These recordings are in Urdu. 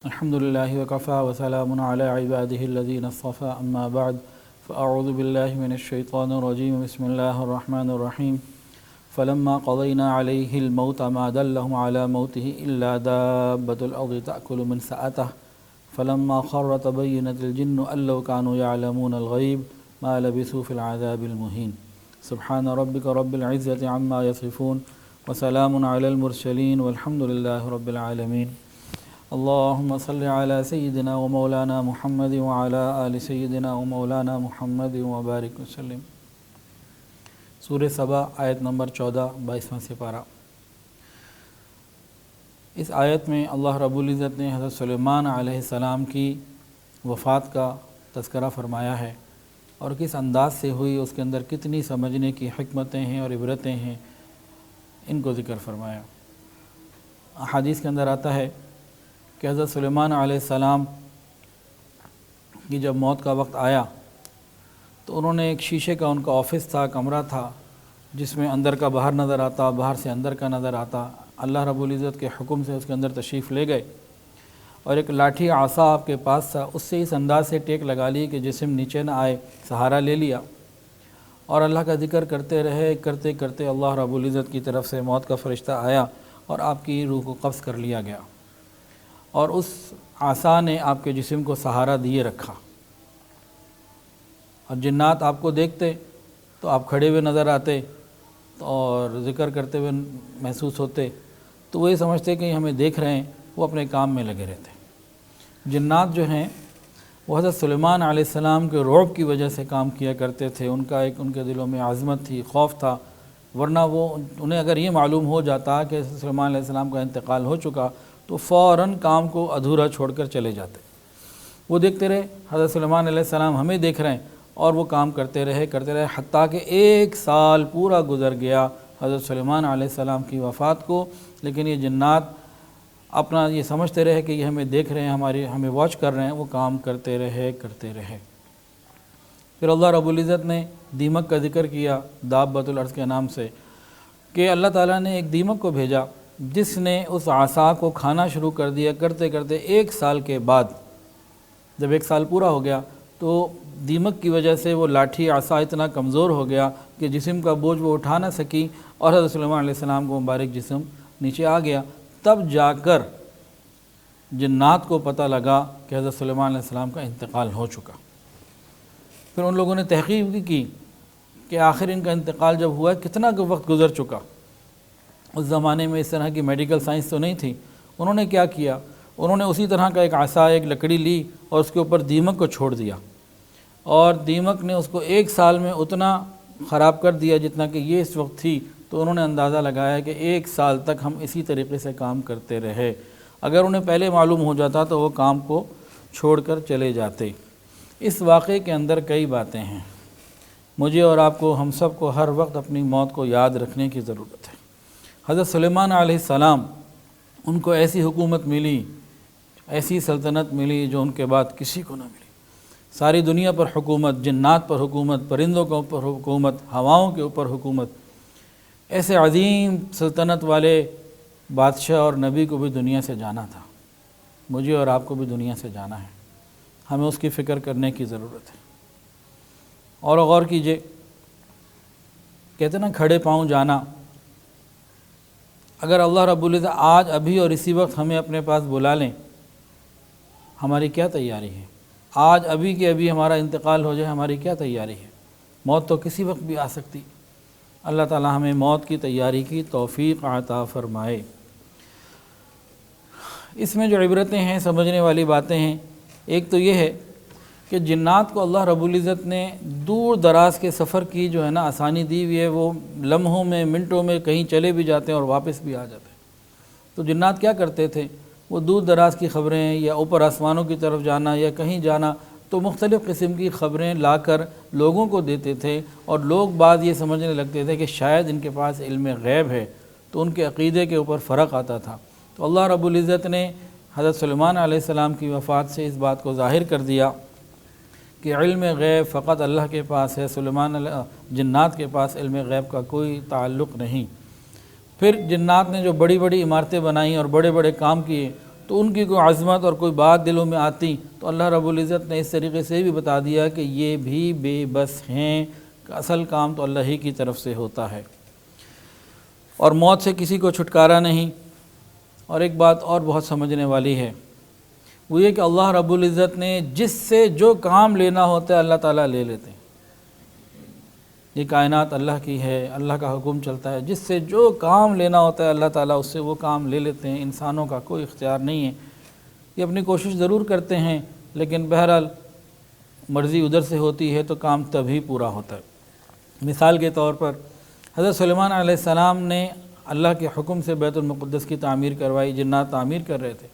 الحمد لله وكفى وسلام على عباده الذين اصطفى أما بعد فأعوذ بالله من الشيطان الرجيم بسم الله الرحمن الرحيم فلما قضينا عليه الموت ما دلهم على موته إلا دابة الأرض تأكل من سأته فلما خر تبينت الجن أن لو كانوا يعلمون الغيب ما لبثوا في العذاب المهين سبحان ربك رب العزة عما يصفون وسلام على المرسلين والحمد لله رب العالمين اللهم صل على سيدنا ومولانا محمد وعلى آل سيدنا ومولانا محمد وبارك وسلم۔ سورہ سبا آیت نمبر 14 22واں سپارہ۔ اس آیت میں اللہ رب العزت نے حضرت سلیمان علیہ السلام کی وفات کا تذکرہ فرمایا ہے اور کس انداز سے ہوئی، اس کے اندر کتنی سمجھنے کی حکمتیں ہیں اور عبرتیں ہیں، ان کو ذکر فرمایا۔ احادیث کے اندر آتا ہے کہ حضرت سلیمان علیہ السلام کی جب موت کا وقت آیا تو انہوں نے ایک شیشے کا ان کا آفس تھا، کمرہ تھا، جس میں اندر کا باہر نظر آتا، باہر سے اندر کا نظر آتا۔ اللہ رب العزت کے حکم سے اس کے اندر تشریف لے گئے اور ایک لاٹھی عصا آپ کے پاس تھا، اس سے اس انداز سے ٹیک لگا لی کہ جسم نیچے نہ آئے، سہارا لے لیا اور اللہ کا ذکر کرتے رہے۔ کرتے کرتے اللہ رب العزت کی طرف سے موت کا فرشتہ آیا اور آپ کی روح کو قبض کر لیا گیا اور اس عصا نے آپ کے جسم کو سہارا دیے رکھا، اور جنات آپ کو دیکھتے تو آپ کھڑے ہوئے نظر آتے اور ذکر کرتے ہوئے محسوس ہوتے، تو وہ یہ سمجھتے کہ ہمیں دیکھ رہے ہیں، وہ اپنے کام میں لگے رہتے۔ جنات جو ہیں وہ حضرت سلیمان علیہ السلام کے رعب کی وجہ سے کام کیا کرتے تھے، ان کے دلوں میں عظمت تھی، خوف تھا، ورنہ انہیں اگر یہ معلوم ہو جاتا کہ سلیمان علیہ السلام کا انتقال ہو چکا تو فوراً کام کو ادھورا چھوڑ کر چلے جاتے۔ وہ دیکھتے رہے حضرت سلیمان علیہ السلام ہمیں دیکھ رہے ہیں، اور وہ کام کرتے رہے حتیٰ کہ 1 سال پورا گزر گیا حضرت سلیمان علیہ السلام کی وفات کو، لیکن یہ جنات اپنا یہ سمجھتے رہے کہ یہ ہمیں دیکھ رہے ہیں، ہمیں واچ کر رہے ہیں، وہ کام کرتے رہے۔ پھر اللہ رب العزت نے دیمک کا ذکر کیا دابۃ الارض کے نام سے، کہ اللہ تعالیٰ نے ایک دیمک کو بھیجا جس نے اس عصا کو کھانا شروع کر دیا۔ کرتے کرتے 1 سال کے بعد جب 1 سال پورا ہو گیا تو دیمک کی وجہ سے وہ لاٹھی عصا اتنا کمزور ہو گیا کہ جسم کا بوجھ وہ اٹھا نہ سکی اور حضرت سلیمان علیہ السلام کو مبارک جسم نیچے آ گیا۔ تب جا کر جنات کو پتہ لگا کہ حضرت سلیمان علیہ السلام کا انتقال ہو چکا۔ پھر ان لوگوں نے تحقیق کی کہ آخر ان کا انتقال جب ہوا کتنا وقت گزر چکا۔ اس زمانے میں اس طرح کی میڈیکل سائنس تو نہیں تھی۔ انہوں نے کیا کیا، انہوں نے اسی طرح کا ایک عصا، ایک لکڑی لی اور اس کے اوپر دیمک کو چھوڑ دیا، اور دیمک نے اس کو 1 سال میں اتنا خراب کر دیا جتنا کہ یہ اس وقت تھی۔ تو انہوں نے اندازہ لگایا کہ 1 سال تک ہم اسی طریقے سے کام کرتے رہے۔ اگر انہیں پہلے معلوم ہو جاتا تو وہ کام کو چھوڑ کر چلے جاتے۔ اس واقعے کے اندر کئی باتیں ہیں، مجھے اور آپ کو، ہم سب کو ہر وقت اپنی موت کو یاد رکھنے کی ضرورت ہے۔ حضرت سلیمان علیہ السلام، ان کو ایسی حکومت ملی، ایسی سلطنت ملی جو ان کے بعد کسی کو نہ ملی۔ ساری دنیا پر حکومت، جنات پر حکومت، پرندوں کے اوپر حکومت، ہواؤں کے اوپر حکومت۔ ایسے عظیم سلطنت والے بادشاہ اور نبی کو بھی دنیا سے جانا تھا، مجھے اور آپ کو بھی دنیا سے جانا ہے، ہمیں اس کی فکر کرنے کی ضرورت ہے۔ اور غور کیجئے، کہتے ہیں نا کھڑے پاؤں جانا۔ اگر اللہ رب العزت آج ابھی اور اسی وقت ہمیں اپنے پاس بلا لیں، ہماری کیا تیاری ہے؟ آج ابھی کے ابھی ہمارا انتقال ہو جائے، ہماری کیا تیاری ہے؟ موت تو کسی وقت بھی آ سکتی۔ اللہ تعالی ہمیں موت کی تیاری کی توفیق عطا فرمائے۔ اس میں جو عبرتیں ہیں، سمجھنے والی باتیں ہیں، ایک تو یہ ہے کہ جنات کو اللہ رب العزت نے دور دراز کے سفر کی جو ہے نا آسانی دی ہوئی ہے، وہ لمحوں میں، منٹوں میں کہیں چلے بھی جاتے ہیں اور واپس بھی آ جاتے ہیں۔ تو جنات کیا کرتے تھے، وہ دور دراز کی خبریں یا اوپر آسمانوں کی طرف جانا یا کہیں جانا، تو مختلف قسم کی خبریں لا کر لوگوں کو دیتے تھے، اور لوگ بعض یہ سمجھنے لگتے تھے کہ شاید ان کے پاس علم غیب ہے، تو ان کے عقیدے کے اوپر فرق آتا تھا۔ تو اللہ رب العزت نے حضرت سلیمان علیہ السلام کی وفات سے اس بات کو ظاہر کر دیا کہ علم غیب فقط اللہ کے پاس ہے، جنات کے پاس علم غیب کا کوئی تعلق نہیں۔ پھر جنات نے جو بڑی بڑی عمارتیں بنائیں اور بڑے بڑے کام کیے، تو ان کی کوئی عظمت اور کوئی بات دلوں میں آتی تو اللہ رب العزت نے اس طریقے سے بھی بتا دیا کہ یہ بھی بے بس ہیں، کہ اصل کام تو اللہ ہی کی طرف سے ہوتا ہے، اور موت سے کسی کو چھٹکارا نہیں۔ اور ایک بات اور بہت سمجھنے والی ہے، وہ یہ کہ اللہ رب العزت نے جس سے جو کام لینا ہوتا ہے اللہ تعالیٰ لے لیتے ہیں۔ یہ کائنات اللہ کی ہے، اللہ کا حکم چلتا ہے، جس سے جو کام لینا ہوتا ہے اللہ تعالیٰ اس سے وہ کام لے لیتے ہیں۔ انسانوں کا کوئی اختیار نہیں ہے، یہ اپنی کوشش ضرور کرتے ہیں لیکن بہرحال مرضی ادھر سے ہوتی ہے تو کام تبھی پورا ہوتا ہے۔ مثال کے طور پر حضرت سلیمان علیہ السلام نے اللہ کے حکم سے بیت المقدس کی تعمیر کروائی، جنات تعمیر کر رہے تھے۔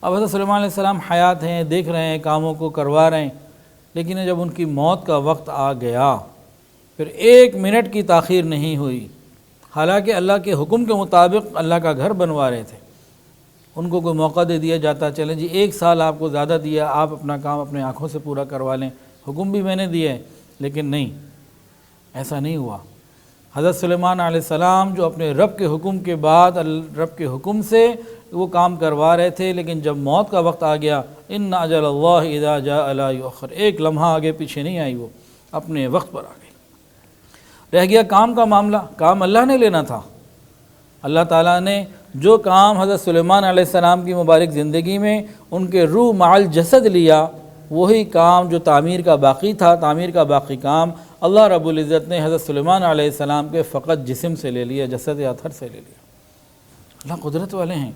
اب حضرت سلیمان علیہ السلام حیات ہیں، دیکھ رہے ہیں، کاموں کو کروا رہے ہیں، لیکن جب ان کی موت کا وقت آ گیا پھر 1 منٹ کی تاخیر نہیں ہوئی، حالانکہ اللہ کے حکم کے مطابق اللہ کا گھر بنوا رہے تھے۔ ان کو کوئی موقع دے دیا جاتا، چلیں جی 1 سال آپ کو زیادہ دیا، آپ اپنا کام اپنے آنکھوں سے پورا کروا لیں، حکم بھی میں نے دیا ہے، لیکن نہیں، ایسا نہیں ہوا۔ حضرت سلیمان علیہ السلام جو اپنے رب کے حکم کے بعد رب کے حکم سے وہ کام کروا رہے تھے، لیکن جب موت کا وقت آ گیا، ان اجل اللہ اذا جاء لا یؤخر، 1 لمحہ آگے پیچھے نہیں آئی، وہ اپنے وقت پر آ گئی۔ رہ گیا کام کا معاملہ، کام اللہ نے لینا تھا۔ اللہ تعالیٰ نے جو کام حضرت سلیمان علیہ السلام کی مبارک زندگی میں ان کے روح مع الجسد لیا، وہی کام جو تعمیر کا باقی تھا، تعمیر کا باقی کام اللہ رب العزت نے حضرت سلیمان علیہ السلام کے فقط جسم سے لے لیا، جسد اطہر سے لے لیا۔ اللہ قدرت والے ہیں،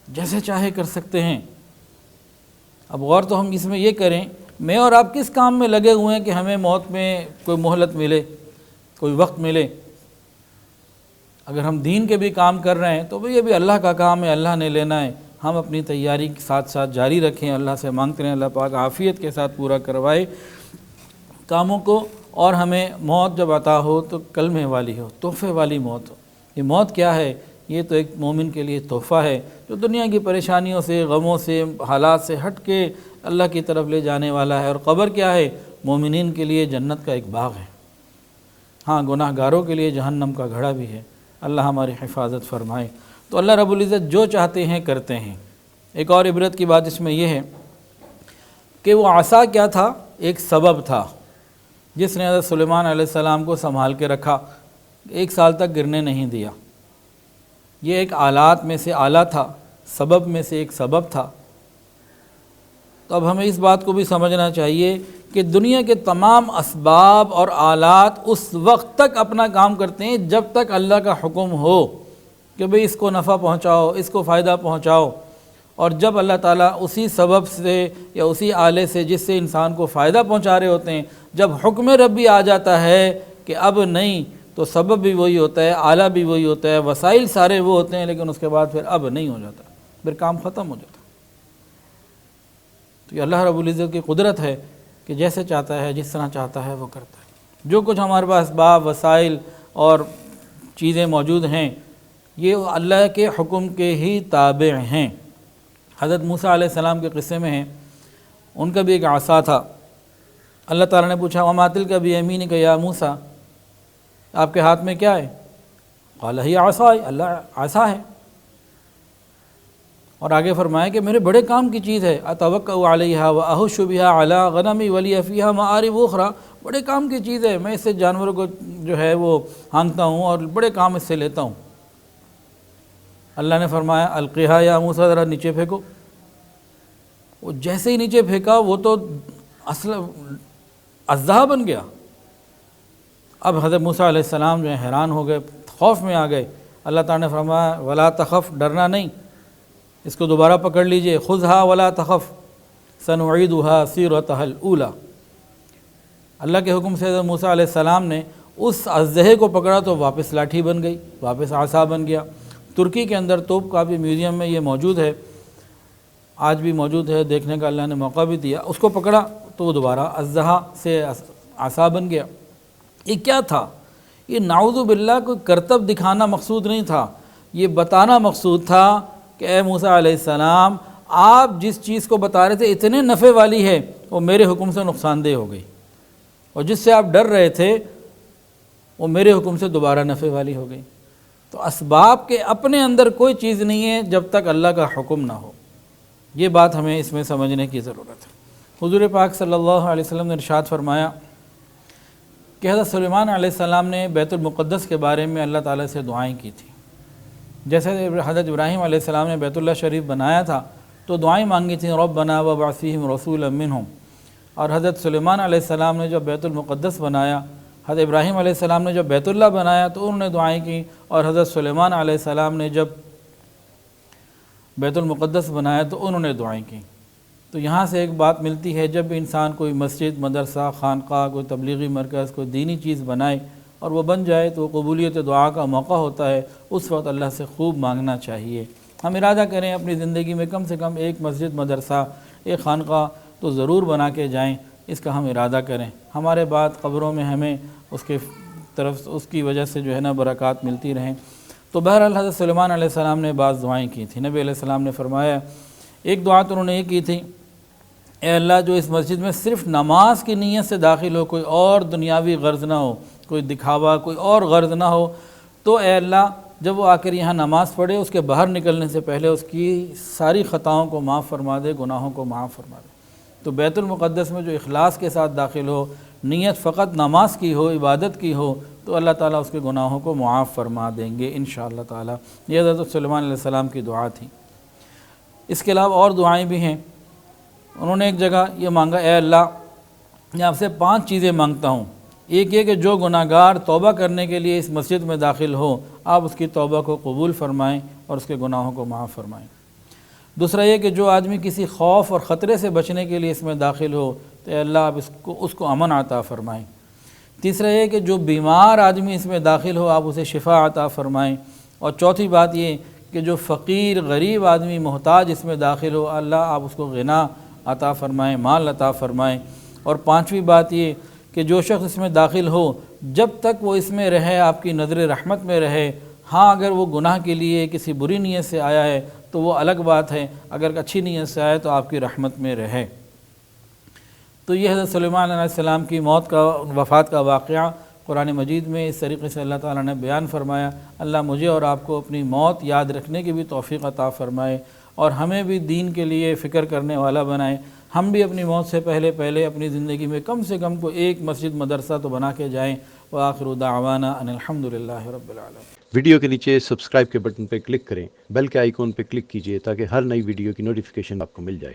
جیسے چاہے کر سکتے ہیں۔ اب غور تو ہم اس میں یہ کریں، میں اور آپ کس کام میں لگے ہوئے ہیں کہ ہمیں موت میں کوئی مہلت ملے، کوئی وقت ملے؟ اگر ہم دین کے بھی کام کر رہے ہیں تو یہ بھی اللہ کا کام ہے، اللہ نے لینا ہے۔ ہم اپنی تیاری کے ساتھ ساتھ جاری رکھیں، اللہ سے مانگتے ہیں اللہ پاک عافیت کے ساتھ پورا کروائے کاموں کو، اور ہمیں موت جب عطا ہو تو کلمے والی ہو، تحفے والی موت ہو۔ یہ موت کیا ہے؟ یہ تو ایک مومن کے لیے تحفہ ہے جو دنیا کی پریشانیوں سے، غموں سے، حالات سے ہٹ کے اللہ کی طرف لے جانے والا ہے۔ اور قبر کیا ہے؟ مومنین کے لیے جنت کا ایک باغ ہے، ہاں گناہ گاروں کے لیے جہنم کا گھڑا بھی ہے۔ اللہ ہماری حفاظت فرمائے۔ تو اللہ رب العزت جو چاہتے ہیں کرتے ہیں۔ ایک اور عبرت کی بات اس میں یہ ہے کہ وہ عصا کیا تھا؟ ایک سبب تھا جس نے حضرت سلیمان علیہ السلام کو سنبھال کے رکھا، 1 سال تک گرنے نہیں دیا۔ یہ ایک آلات میں سے آلہ تھا، سبب میں سے ایک سبب تھا۔ تو اب ہمیں اس بات کو بھی سمجھنا چاہیے کہ دنیا کے تمام اسباب اور آلات اس وقت تک اپنا کام کرتے ہیں جب تک اللہ کا حکم ہو کہ بھئی اس کو نفع پہنچاؤ، اس کو فائدہ پہنچاؤ، اور جب اللہ تعالیٰ اسی سبب سے یا اسی آلے سے جس سے انسان کو فائدہ پہنچا رہے ہوتے ہیں، جب حکم ربی آ جاتا ہے کہ اب نہیں، تو سبب بھی وہی ہوتا ہے، آلہ بھی وہی ہوتا ہے، وسائل سارے وہ ہوتے ہیں، لیکن اس کے بعد پھر اب نہیں ہو جاتا، پھر کام ختم ہو جاتا۔ تو یہ اللہ رب العزت کی قدرت ہے کہ جیسے چاہتا ہے، جس طرح چاہتا ہے وہ کرتا ہے۔ جو کچھ ہمارے پاس اسباب، وسائل اور چیزیں موجود ہیں، یہ اللہ کے حکم کے ہی تابع ہیں۔ حضرت موسیٰ علیہ السلام کے قصے میں ہیں، ان کا بھی ایک عصا تھا۔ اللہ تعالیٰ نے پوچھا وما تلک بیمینک یا موسیٰ، آپ کے ہاتھ میں کیا ہے؟ قال ہی عصای، اللہ عصا ہے۔ اور آگے فرمایا کہ میرے بڑے کام کی چیز ہے، اتوکأ علیہا واہش بہا علی غنمی ولی فیہا مآرب اخری، بڑے کام کی چیز ہے، میں اس سے جانوروں کو جو ہے وہ ہانکتا ہوں اور بڑے کام اس سے لیتا ہوں۔ اللہ نے فرمایا القیہا یا موسیٰ، ذرا نیچے پھینکو۔ وہ جیسے ہی نیچے پھینکا وہ تو اصل اژدہا بن گیا۔ اب حضرت موسیٰ علیہ السلام جو ہے حیران ہو گئے، خوف میں آ گئے۔ اللہ تعالیٰ نے فرمایا ولا تخف، ڈرنا نہیں، اس کو دوبارہ پکڑ لیجئے، خذھا ولا تخف سنعیدھا سیرتھا الاولی۔ اللہ کے حکم سے حضرت موسیٰ علیہ السلام نے اس اژدہے کو پکڑا تو واپس لاٹھی بن گئی، واپس عصا بن گیا۔ ترکی کے اندر توپ کا بھی میوزیم میں یہ موجود ہے، آج بھی موجود ہے، دیکھنے کا اللہ نے موقع بھی دیا۔ اس کو پکڑا تو وہ دوبارہ اژدہا سے عصا بن گیا۔ یہ کیا تھا؟ یہ نعوذ باللہ کوئی کرتب دکھانا مقصود نہیں تھا، یہ بتانا مقصود تھا کہ اے موسیٰ علیہ السلام، آپ جس چیز کو بتا رہے تھے اتنے نفع والی ہے، وہ میرے حکم سے نقصان دہ ہو گئی، اور جس سے آپ ڈر رہے تھے وہ میرے حکم سے دوبارہ نفع والی ہو گئی۔ تو اسباب کے اپنے اندر کوئی چیز نہیں ہے جب تک اللہ کا حکم نہ ہو، یہ بات ہمیں اس میں سمجھنے کی ضرورت ہے۔ حضور پاک صلی اللہ علیہ وسلم نے ارشاد فرمایا کہ حضرت سلیمان علیہ السلام نے بیت المقدس کے بارے میں اللہ تعالیٰ سے دعائیں کی تھیں۔ جیسے حضرت ابراہیم علیہ السلام نے بیت اللہ شریف بنایا تھا تو دعائیں مانگی تھیں، ربنا وابعث فیہم رسولا منہم، اور حضرت سلیمان علیہ السلام نے جب بیت المقدس بنایا، حضرت ابراہیم علیہ السلام نے جب بیت اللہ بنایا تو انہوں نے دعائیں کی، اور حضرت سلیمان علیہ السلام نے جب بیت المقدس بنایا تو انہوں نے دعائیں کی۔ تو یہاں سے ایک بات ملتی ہے، جب انسان کوئی مسجد، مدرسہ، خانقاہ، کوئی تبلیغی مرکز، کوئی دینی چیز بنائے اور وہ بن جائے تو قبولیت دعا کا موقع ہوتا ہے، اس وقت اللہ سے خوب مانگنا چاہیے۔ ہم ارادہ کریں اپنی زندگی میں کم سے کم ایک مسجد، مدرسہ، ایک خانقاہ تو ضرور بنا کے جائیں، اس کا ہم ارادہ کریں۔ ہمارے بعد قبروں میں ہمیں اس کے طرف اس کی وجہ سے جو ہے نا برکات ملتی رہیں۔ تو بہرحال حضرت سلیمان علیہ السلام نے بعض دعائیں کی تھیں۔ نبی علیہ السلام نے فرمایا، ایک دعا تو انہوں نے یہ کی تھی، اے اللہ جو اس مسجد میں صرف نماز کی نیت سے داخل ہو، کوئی اور دنیاوی غرض نہ ہو، کوئی دکھاوا، کوئی اور غرض نہ ہو، تو اے اللہ جب وہ آ کر یہاں نماز پڑھے اس کے باہر نکلنے سے پہلے اس کی ساری خطاؤں کو معاف فرما دے، گناہوں کو معاف فرما دے۔ تو بیت المقدس میں جو اخلاص کے ساتھ داخل ہو، نیت فقط نماز کی ہو، عبادت کی ہو، تو اللہ تعالیٰ اس کے گناہوں کو معاف فرما دیں گے انشاءاللہ تعالیٰ۔ یہ حضرت سلیمان علیہ السلام کی دعا تھی۔ اس کے علاوہ اور دعائیں بھی ہیں۔ انہوں نے ایک جگہ یہ مانگا، اے اللہ میں آپ سے 5 چیزیں مانگتا ہوں۔ ایک یہ کہ جو گناہ گار توبہ کرنے کے لیے اس مسجد میں داخل ہو، آپ اس کی توبہ کو قبول فرمائیں اور اس کے گناہوں کو معاف فرمائیں۔ دوسرا یہ کہ جو آدمی کسی خوف اور خطرے سے بچنے کے لیے اس میں داخل ہو تو اے اللہ آپ اس کو امن عطا فرمائیں۔ تیسرا یہ کہ جو بیمار آدمی اس میں داخل ہو آپ اسے شفا عطا فرمائیں۔ اور چوتھی بات یہ کہ جو فقیر، غریب آدمی، محتاج اس میں داخل ہو، اللہ آپ اس کو غنا عطا فرمائیں، مال عطا فرمائیں۔ اور پانچویں بات یہ کہ جو شخص اس میں داخل ہو جب تک وہ اس میں رہے آپ کی نظر رحمت میں رہے۔ ہاں اگر وہ گناہ کے لیے کسی بری نیت سے آیا ہے تو وہ الگ بات ہے، اگر اچھی نیت سے آئے تو آپ کی رحمت میں رہے۔ تو یہ حضرت سلیمان علیہ السلام کی وفات کا واقعہ قرآن مجید میں اس طریقے سے اللہ تعالیٰ نے بیان فرمایا۔ اللہ مجھے اور آپ کو اپنی موت یاد رکھنے کی بھی توفیق عطا فرمائے اور ہمیں بھی دین کے لیے فکر کرنے والا بنائے۔ ہم بھی اپنی موت سے پہلے اپنی زندگی میں کم سے کم کو ایک مسجد، مدرسہ تو بنا کے جائیں۔ وآخر دعوانا ان الحمدللہ رب العالمین۔ ویڈیو کے نیچے سبسکرائب کے بٹن پہ کلک کریں، بیل کے آئیکن پہ کلک کیجئے تاکہ ہر نئی ویڈیو کی نوٹیفیکیشن آپ کو مل جائے۔